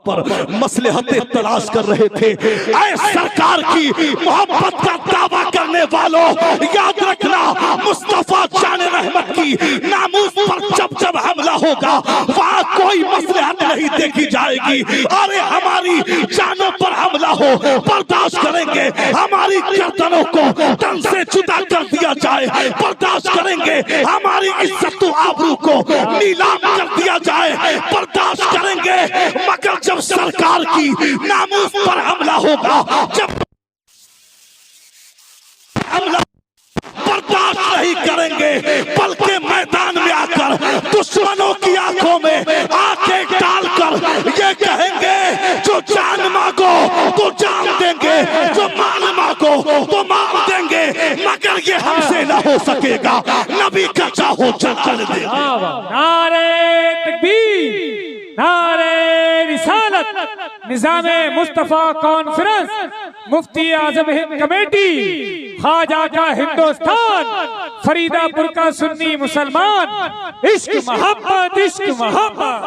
पर मसलहतें तलाश कर रहे थे। ऐ सरकार की मोहब्बत का दावा करने वालों, याद रखना मुस्तफा जाने रहमत की नामूस पर जब जब हमला होगा वहां कोई मसलहत नहीं देखी जाएगी। अरे हमारी जानों पर हमला हो बर्दाश्त करेंगे, हमारी गर्दनों को तन से जुदा कर दिया जाए बर्दाश्त करेंगे, हमारी इज्जत आबरू को नीलाम कर दिया जाए बर्दाश्त करेंगे, मगर जब सरकार की नामूस पर हमला होगा, जब हमला बर्दाश्त नहीं करेंगे, बल्कि मैदान में आकर दुश्मनों की आंखों में आंखें डालकर ये कहेंगे जो जान मांगो तो जान देंगे, जो माल मांगो तो माल देंगे, मगर ये हमसे ना हो सकेगा, नबी का चाहो चल दे। नारे तकबीर, नारे रिसालत, निज़ामे मुस्तफा कॉन्फ्रेंस, मुफ्ती आजम हिंद कमेटी, ख्वाजा का हिंदुस्तान, फरीदापुर का सुन्नी मुसलमान, इश्क मोहब्बत, इश्क मोहब्बत।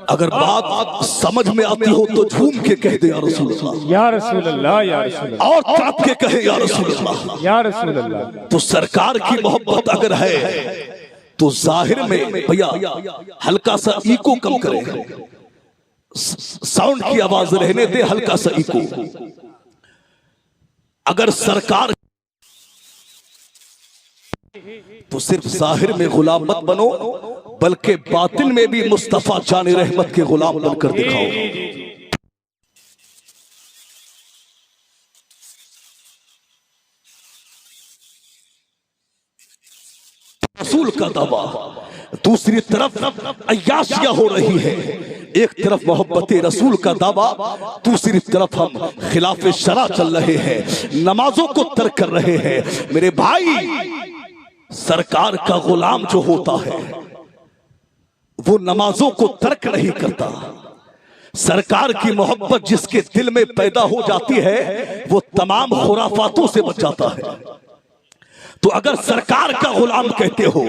अगर बात समझ में आती हो तो झूम के कह दे या रसूल अल्लाह, या रसूल अल्लाह, या रसूल अल्लाह, और तड़प के कहे या रसूल अल्लाह, या रसूल अल्लाह। तो सरकार की मोहब्बत अगर है तो जाहिर में भैया हल्का सा इको कम करें, साउंड की आवाज रहने दे, हल्का सा इको। अगर सरकार तो सिर्फ जाहिर में गुलाम मत बनो, बल्कि बातिन में भी मुस्तफा जाने रहमत के गुलाम बनकर दिखाओ। रसूल का दावा, दूसरी तरफ अय्याशियां हो रही है। एक तरफ मोहब्बत रसूल का दावा, दूसरी तरफ हम खिलाफ शरा चल रहे हैं, नमाजों को तर्क कर रहे हैं। मेरे भाई, सरकार का गुलाम जो होता है वो नमाजों को तर्क नहीं करता। सरकार की मोहब्बत जिसके दिल में पैदा हो जाती है वो तमाम खुराफातों से बच जाता है। तो अगर सरकार का गुलाम कहते हो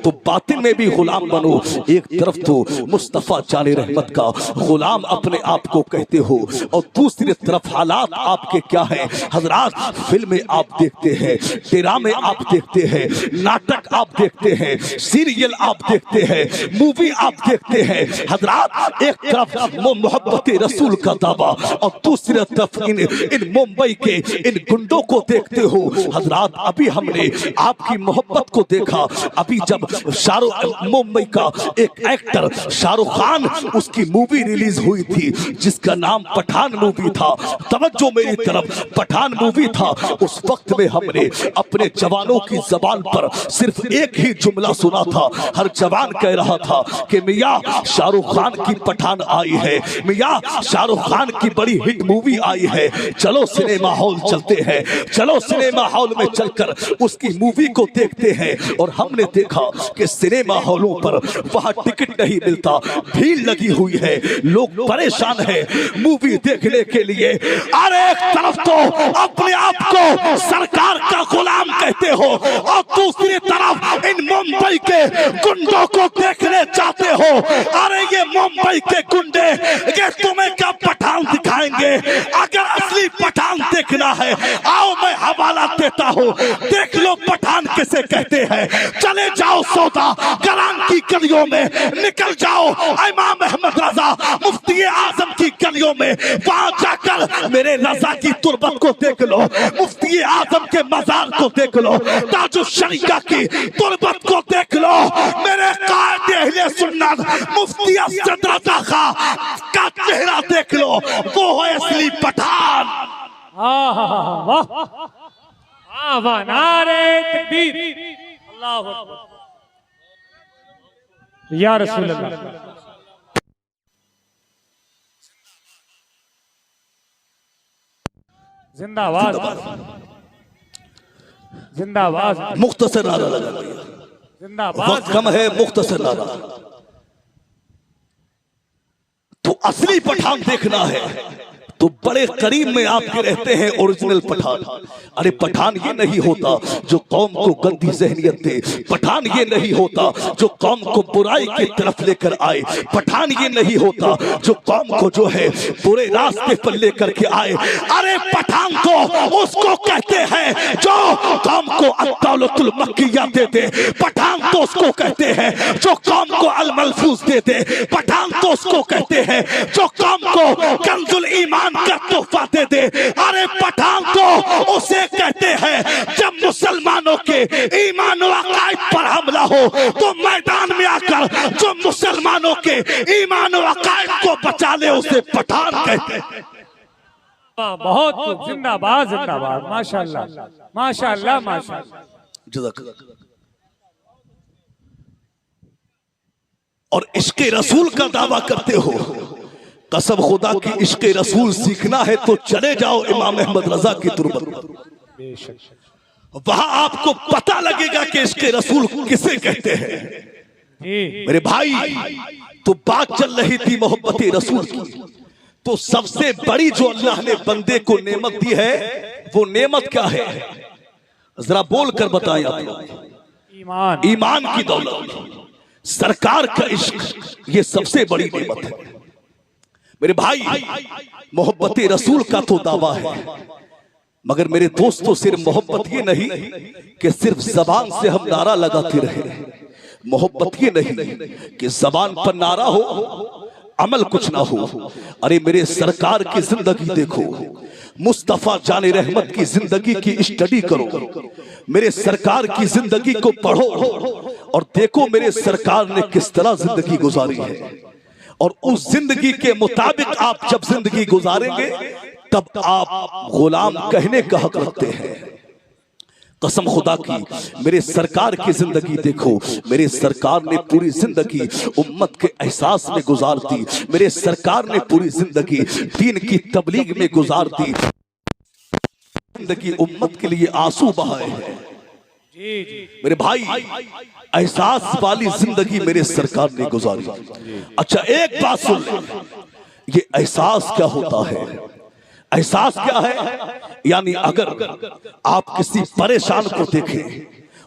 तो बातिन में भी गुलाम बनो। एक तरफ तो मुस्तफा जाने रहमत का गुलाम अपने आप को कहते हो, और दूसरी तरफ हालात आपके क्या हैं हजरात। फिल्में आप देखते हैं, ड्रामे आप देखते हैं, नाटक आप देखते हैं, सीरियल आप देखते हैं, मूवी आप देखते हैं हजरात। एक तरफ मोहब्बत रसूल का दावा और दूसरी तरफ इन मुंबई के इन गुंडों को देखते हो हजरात। अभी हमने आपकी मोहब्बत को देखा, अभी जब शाहरुख मुंबई का एक एक्टर शाहरुख खान, उसकी मूवी रिलीज हुई थी जिसका नाम पठान मूवी था। तवज्जो मेरी तरफ, पठान मूवी था। उस वक्त में हमने अपने जवानों की जबान पर सिर्फ एक ही जुमला सुना था। हर जवान कह रहा था कि मियां शाहरुख खान की पठान आई है, मियां शाहरुख खान की बड़ी हिट मूवी आई है, चलो सिनेमा हॉल चलते हैं, चलो सिनेमा हॉल में चलकर उसकी मूवी को देखते हैं। और हमने देखा कि सिनेमा हॉलों पर वहां टिकट नहीं मिलता, भीड़ लगी हुई है, लोग परेशान हैं मूवी देखने के लिए। अरे एक तरफ तो अपने आप को सरकार का गुलाम कहते हो और दूसरी तरफ इन मुंबई के गुंडों को देखने चाहते हो। अरे ये मुंबई के गुंडे ये तुम्हें क्या पठान दिखाएंगे? अगर असली पठान देखना है आओ मैं हवाला देता हूँ, देख लो पठान किसे कहते हैं। चले जाओ सौदा करान की गलियों में, निकल जाओ इमाम अहमद रजा मुफ्ती आजम की गलियों में, वहां जाकर मेरे रजा की तुरबत को देख लो, मुफ्ती आजम के मजार को देख लो, ताजुल शरीका की तुरबत को देख लो, मेरे कायदे अहले सुन्नत मुफ्ती असद रजा खां का चेहरा देख लो, वो है असली पठान। वाह, नारे तकबीर, अल्लाहु अकबर, या रसूल अल्लाह। जिंदाबाद, जिंदाबाद। मुख्तसर नारा लगा भैया, जिंदाबाद। वक्त कम है, मुख्तसर नारा। तो असली पठान देखना है तो बड़े करीब में आपके रहते हैं ओरिजिनल पठान। अरे पठान ये नहीं होता जो कौम को गंदी जहनियत दे, पठान ये नहीं होता जो कौम को बुराई की तरफ लेकर आए, पठान ये नहीं होता जो कौम को जो है बुरे रास्ते पर लेकर के आए। अरे पठान तो उसको कहते हैं जो कौम को अद्दौलतुल मक्किया दे दे, पठान तो उसको कहते हैं जो कौम को अल मलफूज दे दे, पठान तो उसको कहते हैं जो कौम को कंजुल ईमान का तोहफा दे दे। अरे पठान तो उसे कहते हैं जब मुसलमानों के ईमान व अकायद पर हमला हो तो मैदान में आकर जो मुसलमानों के ईमान व अकायद को बचा ले उसे पठान कहते हैं। बहुत खूब, जिंदाबाद जिंदाबाद, माशाल्लाह माशाल्लाह माशाल्लाह। जज़ाकल्लाह। और इश्क़े रसूल का दावा करते हो, कसम खुदा की इश्क़े रसूल सीखना है तो चले जाओ इमाम अहमद रजा की तुरबत, वहां आपको पता लगेगा कि इश्क़े रसूल किसे कहते हैं। मेरे भाई, तो बात चल रही थी मोहब्बत रसूल की, तो सबसे बड़ी जो अल्लाह ने बंदे को नेमत दी है वो नेमत क्या है, जरा बोल कर बताएं आप लोग। ईमान, ईमान की दौलत, सरकार का इश्क, ये सबसे बड़ी नेमत है। मेरे भाई, मोहब्बत रसूल का तो दावा है, मगर मेरे दोस्तों सिर्फ मोहब्बत ये नहीं कि सिर्फ जबान से हम नारा लगाते रहे, मोहब्बत ये नहीं कि जबान पर नारा हो अमल कुछ ना हो। अरे मेरे सरकार की जिंदगी देखो, मुस्तफा जाने रहमत की जिंदगी की स्टडी करो, मेरे सरकार की जिंदगी को पढ़ो और देखो मेरे सरकार ने किस तरह जिंदगी गुजारी है। और उस जिंदगी के मुताबिक आप जब जिंदगी गुजारेंगे तब आप गुलाम कहने का हक रखते हैं। कसम खुदा की, मेरे सरकार की जिंदगी देखो, मेरे सरकार ने पूरी जिंदगी उम्मत के एहसास में गुजार दी, मेरे सरकार ने पूरी जिंदगी दीन की तबलीग में गुजार दी, जिंदगी उम्मत के लिए आंसू बहाए हैं। मेरे भाई, एहसास वाली जिंदगी मेरे सरकार ने गुजारी। अच्छा एक बात सुन ले, ये एहसास क्या होता है? एहसास क्या है? यानी अगर आप किसी परेशान को देखें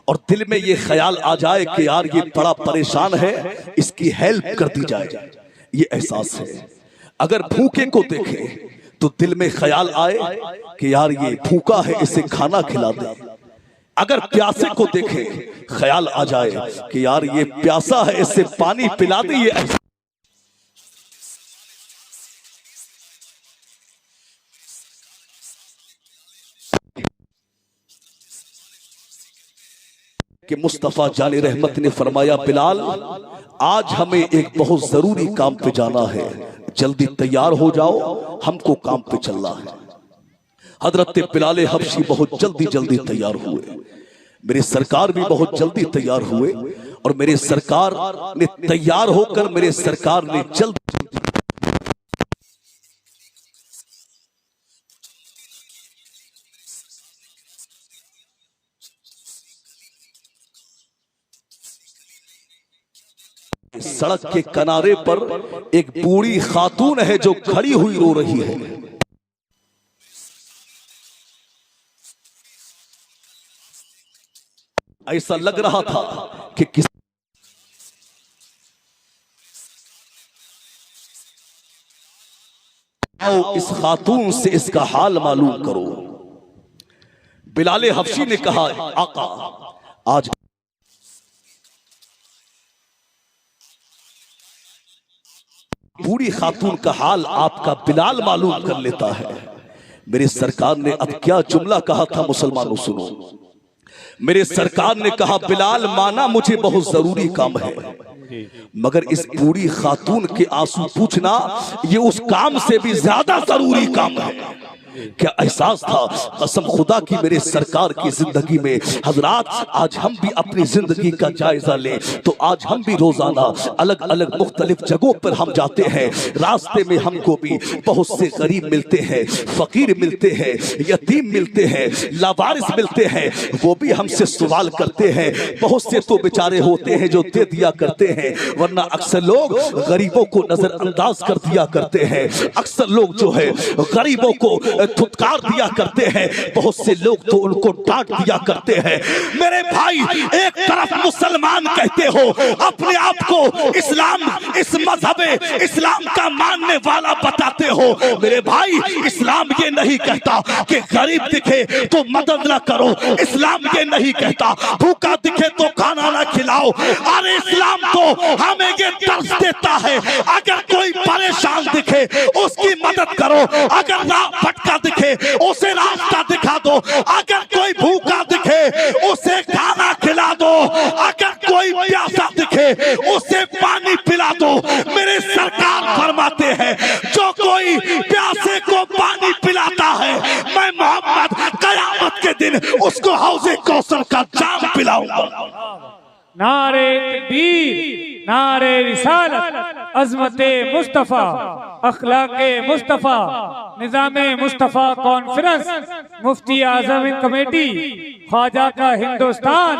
और दिल में ये ख्याल आ जाए कि यार ये बड़ा परेशान है, इसकी हेल्प कर दी जाए, ये एहसास है। अगर भूखे को देखें तो दिल में ख्याल आए कि यार ये भूखा है, इसे खाना खिला दे। अगर प्यासे को देखें ख्याल आ जाए कि यार ये प्यासा है, इसे पानी पिला दे, ये कि मुस्तफा जाने रहमत ने फरमाया, बिलाल आज हमें एक बहुत जरूरी काम पे जाना है, जल्दी तैयार हो जाओ, हमको काम पे चलना है। हजरत बिलाल हबशी बहुत जल्दी जल्दी तैयार हुए, मेरे सरकार भी बहुत जल्दी तैयार हुए, और मेरे सरकार ने तैयार होकर मेरे सरकार ने जल्दी सड़क के किनारे पर एक बूढ़ी खातून है जो खड़ी हुई रो रही है। ऐसा लग रहा था कि किस आओ इस खातून से इसका हाल मालूम करो। बिलाल हबशी ने कहा, आका आज बूढ़ी खातून का हाल आपका बिलाल मालूम कर लेता है। मेरे सरकार ने अब क्या जुमला कहा था मुसलमानों सुनो। मेरे सरकार ने कहा, बिलाल माना मुझे बहुत जरूरी काम है, मगर इस बूढ़ी खातून के आंसू पूछना ये उस काम से भी ज्यादा जरूरी काम है। क्या एहसास था। कसम खुदा की मेरे सरकार की जिंदगी में हजरात, आज हम भी अपनी जिंदगी का जायजा लें तो आज हम भी रोजाना अलग अलग मुख्तलिफ जगहों पर हम जाते हैं। रास्ते में हमको भी बहुत से गरीब मिलते हैं, फकीर मिलते हैं, यतीम मिलते हैं, लावारिस मिलते हैं। वो भी हमसे सवाल करते हैं। बहुत से तो बेचारे होते हैं जो दे दिया करते हैं, वरना अक्सर लोग गरीबों को नजरअंदाज कर दिया करते हैं। अक्सर लोग जो है गरीबों को धुतकार दिया करते हैं। बहुत से लोग तो उनको डांट दिया करते हैं। मेरे भाई, एक तरफ मुसलमान कहते हो, अपने आप को इस्लाम, इस मजहब इस्लाम का मानने वाला बताते हो। मेरे भाई, इस्लाम ये नहीं कहता कि गरीब दिखे तो मदद ना करो। इस्लाम ये नहीं कहता भूखा दिखे तो खाना ना खिलाओ। अरे इस्लाम तो हमें ये दर्श देता है, अगर कोई परेशान दिखे उसकी मदद करो, अगर राह भटका दिखे उसे रास्ता दिखा दो, अगर कोई भूखा दिखे उसे खाना खिला दो, अगर कोई प्यासा दिखे उसे पानी पिला दो। मेरे सरकार फरमाते हैं, जो कोई प्यासे को पानी पिलाता है, मैं मोहम्मद कयामत के दिन उसको हौज़े कौसर का जाम पिलाऊंगा। नारे तकबीर, नारे रिसालत, अज़मते मुस्तफ़ा, अखलाके मुस्तफ़ा, निज़ामे मुस्तफ़ा कॉन्फ्रेंस, मुफ्ती आज़म कमेटी, ख्वाजा का हिंदुस्तान,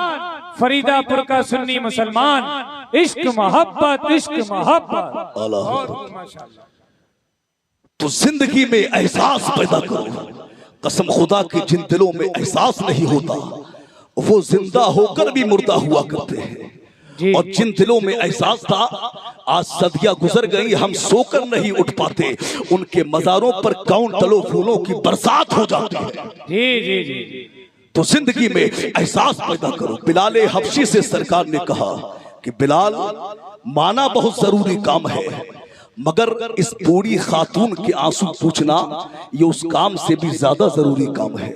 फरीदापुर का सुन्नी मुसलमान। इश्क मोहब्बत, इश्क मोहब्बत। माशाअल्लाह। तो जिंदगी में एहसास पैदा करो। कसम खुदा के जिन दिलों में एहसास नहीं होता वो जिंदा होकर भी मुर्दा हुआ करते हैं। और जिन दिलों में एहसास था, आज सदियां गुजर गई, हम सोकर नहीं उठ पाते, उनके मजारों पर कौन तलो फूलों की बरसात हो जाती है। जी जी जी। तो जिंदगी में एहसास पैदा करो। बिलाल हबशी से सरकार ने कहा कि बिलाल, माना बहुत जरूरी काम है, मगर इस बूढ़ी खातून के आंसू पूछना ये उस काम से भी ज्यादा जरूरी काम है।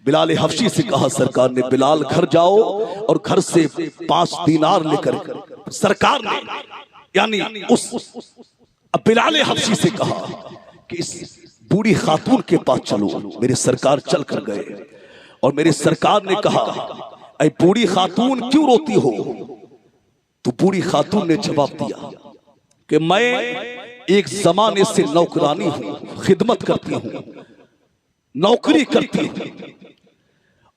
बिलाल हबशी से कहा सरकार ने, बिलाल घर जाओ और घर से 5 दीनार लेकर, सरकार ने यानी उस बिलाल हबशी से कहा कि इस बूढ़ी खातून के पास चलो। मेरे सरकार चल कर गए और मेरे सरकार ने कहा, ऐ बूढ़ी खातून क्यों रोती हो? तो बूढ़ी खातून ने जवाब दिया कि मैं एक जमाने से नौकरानी हूं, खिदमत करती हूं, नौकरी करती हूं,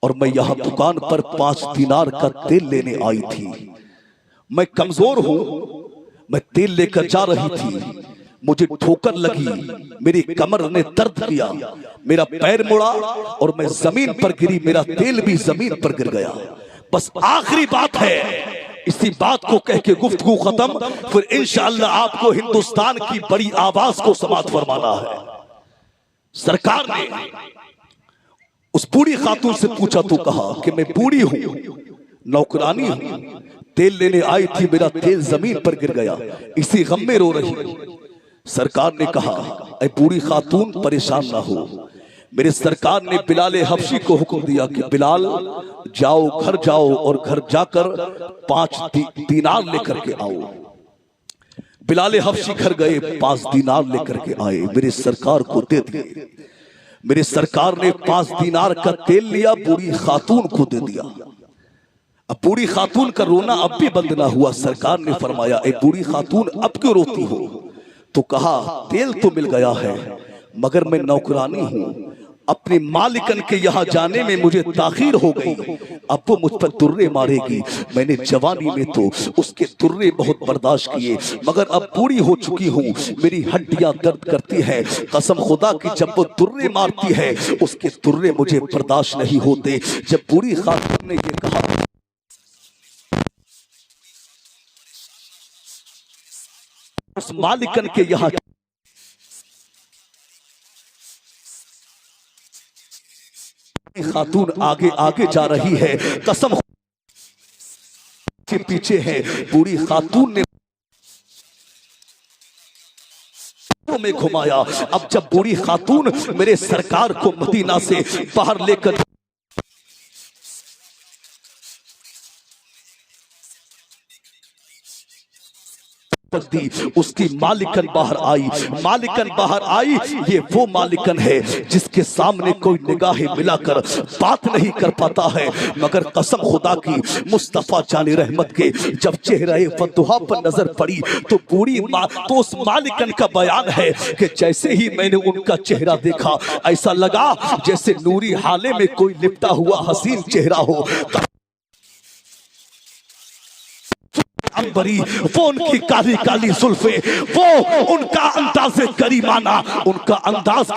और मैं यहां दुकान पर 5 दीनार का तेल लेने आई थी। मैं कमजोर हूं, मैं तेल लेकर जा रही थी, मुझे ठोकर लगी, मेरी कमर ने दर्द किया, मेरा पैर मुड़ा और मैं जमीन पर गिरी, मेरा तेल भी जमीन पर गिर गया। बस आखिरी बात है, इसी बात को कह के गुफ्तगू खत्म, फिर इंशाअल्लाह आपको हिंदुस्तान की बड़ी आवाज को समाअत फरमाना है। सरकार ने उस बूढ़ी खातून से पूछा तो कहा कि मैं बूढ़ी हूं, नौकरानी हूं, तेल लेने आई थी, मेरा तेल जमीन पर गिर गया, इसी गम में रो रही हूं। सरकार ने कहा, ऐ बूढ़ी खातून परेशान ना हो। मेरे सरकार ने बिलाल हबशी को हुक्म दिया कि बिलाल जाओ, घर जाओ और घर जाकर 5 दीनार लेकर के आओ। बिलाल हबशी घर गए, 5 दीनार लेकर के आए, मेरे सरकार को दे दिए। मेरे सरकार ने 5 दीनार का तेल लिया, बूढ़ी खातून को दे दिया। अब बूढ़ी खातून का रोना अब भी बंद ना हुआ। सरकार ने फरमाया, ए बूढ़ी खातून अब क्यों रोती हो? तो कहा, तेल तो मिल गया है मगर मैं नौकरानी हूं, अपने मालिकन के यहाँ जाने में मुझे ताखीर हो गई, अब वो मुझ पर तुर्रे मारेगी। मैंने जवानी में तो उसके तुर्रे बहुत बर्दाश्त किए, मगर अब बूढ़ी हो चुकी हूँ, मेरी हड्डियां दर्द करती हैं। कसम खुदा की, जब वो तुर्रे मारती है उसके तुर्रे मुझे बर्दाश्त नहीं होते। जब बूढ़ी खातून ने ये कहा, उस मालिकन के यहाँ खातून आगे आगे जा रही है, कसम के पीछे है। बूढ़ी खातून ने में घुमाया। अब जब बूढ़ी खातून मेरे सरकार को मदीना से बाहर लेकर दी, उसकी मालिकन बाहर आई। मालिकन बाहर आई, ये वो मालिकन है जिसके सामने कोई निगाहें मिलाकर बात नहीं कर पाता है, मगर कसम खुदा की मुस्तफा जाने रहमत के जब चेहरे फतुहा पर नजर पड़ी तो बूढ़ी माँ, तो उस मालिकन का बयान है कि जैसे ही मैंने उनका चेहरा देखा ऐसा लगा जैसे नूरी हाले में कोई लिपटा हुआ हसीन चेहरा हो। अंबरी, वो उनकी काली काली जुल्फे, वो उनका अंदाज़े करीमाना, उनका अंदाज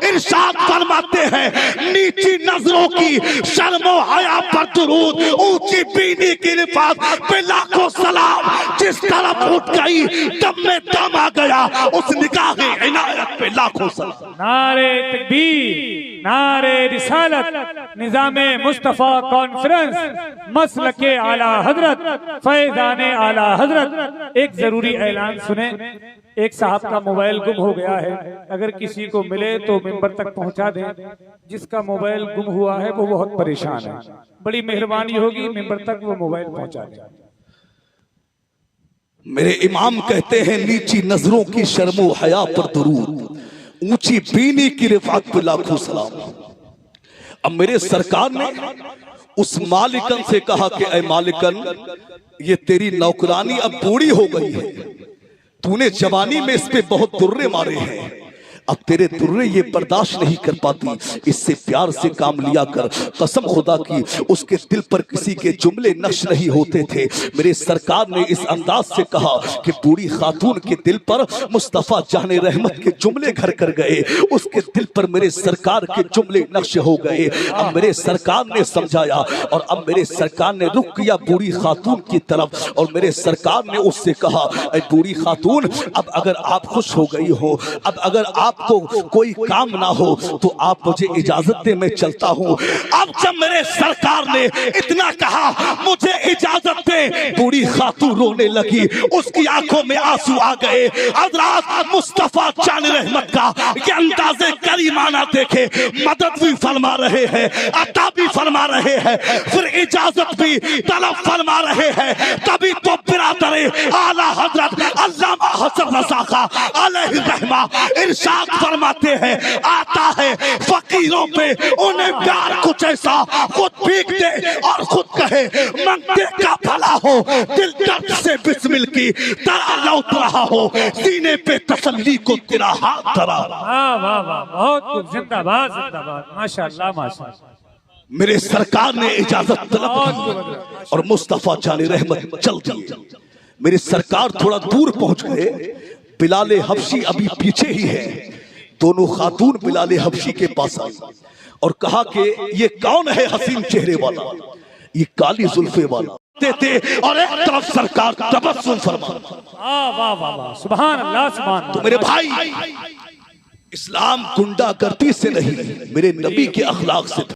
इरशाद फरमाते हैं, नीची नजरों की शर्मो हया पर दुरूद, ऊंची बीनी की रिफात पे लाखों सलाम। जिस तरफ उठ गई दम में दम आ गया, उस निगाह इनायत पे लाखों सलाम। नारे तकबीर, नारे रिसालत, निजामे मुस्तफा कॉन्फ्रेंस, मसलके आला हजरत, फैजाने आला हजरत। एक जरूरी ऐलान सुने, एक साहब का मोबाइल गुम हो गया है, अगर किसी को मिले तो मिंबर तक पहुंचा दें। जिसका मोबाइल गुम हुआ है वो बहुत परेशान है, बड़ी मेहरबानी होगी मिंबर तक वो मोबाइल पहुंचा दें। मेरे इमाम कहते हैं, नीची नजरों की शर्मो हया पर दुरूद, ऊंची बीनी की रिफात पे लाखों सलाम। अब मेरे सरकार ने उस मालिकन से कहा कि ऐ मालिकन, ये तेरी नौकरानी अब बूढ़ी हो गई है, तूने जवानी में इस पे बहुत दुर्रे मारे हैं, अब तेरे दुर्रे ये बर्दाश्त नहीं कर पाती, इससे प्यार से काम लिया कर। कसम खुदा की उसके दिल पर किसी के जुमले नक्श नहीं होते थे। मेरे सरकार ने इस अंदाज से कहा कि बूढ़ी खातून के दिल पर मुस्तफा जाने रहमत के जुमले घर कर गए, उसके दिल पर मेरे सरकार के जुमले नक्श हो गए। अब मेरे सरकार ने समझाया और अब मेरे सरकार ने रुख किया बूढ़ी खातून की तरफ और मेरे सरकार ने उससे कहा, ऐ बूढ़ी खातून, अब अगर आप खुश हो गई हो, अब अगर आपको कोई काम ना हो तो आप मुझे इजाजत दे, मैं चलता हूं। अब जब मेरे सरकार ने इतना कहा मुझे इजाजत दे, बूढ़ी खातून रोने लगी, उसकी आंखों में आंसू आ गए। हज़रत मुस्तफा जान रहमत का ये अंदाज़े करीमाना देखे, मदद भी फरमा रहे हैं, अता भी फरमा रहे हैं, फिर इजाजत भी तलब फरमा रहे हैं। तभी तो बिरादरे आला हजरत अल्लामा हसन रज़ा का अलैहि रहमा इरशाद फरमाते हैं, आता है फकीरों पे उन्हें प्यार कुछ ऐसा, खुद भीग दे और खुद कहे मंगते का भला हो, दिल दर्द से बिस्मिल की तरह लौट रहा हो, सीने पे तसल्ली को तेरा हाथ धरा। वाह वाह वाह, बहुत खूब, जिंदाबाद जिंदाबाद, माशाअल्लाह माशाअल्लाह। मेरे सरकार ने इजाजत तलब की और मुस्तफा जाने रहमत चल दिए। मेरे सरकार थोड़ा दूर पहुंच गए, बिलाले हबशी अभी पीछे ही है। दोनों खातून बिलाले हबशी के पास आई और कहा कि ये कौन है हसीन चेहरे वाला, ये काली जुल्फे वाला थे, और एक तरफ सरकार तबस्सुम फरमा। वाह वाह वाह वाह, सुभान अल्लाह सुभान अल्लाह। तो मेरे भाई, इस्लाम गुंडागर्दी से नहीं, मेरे नबी के अखलाक से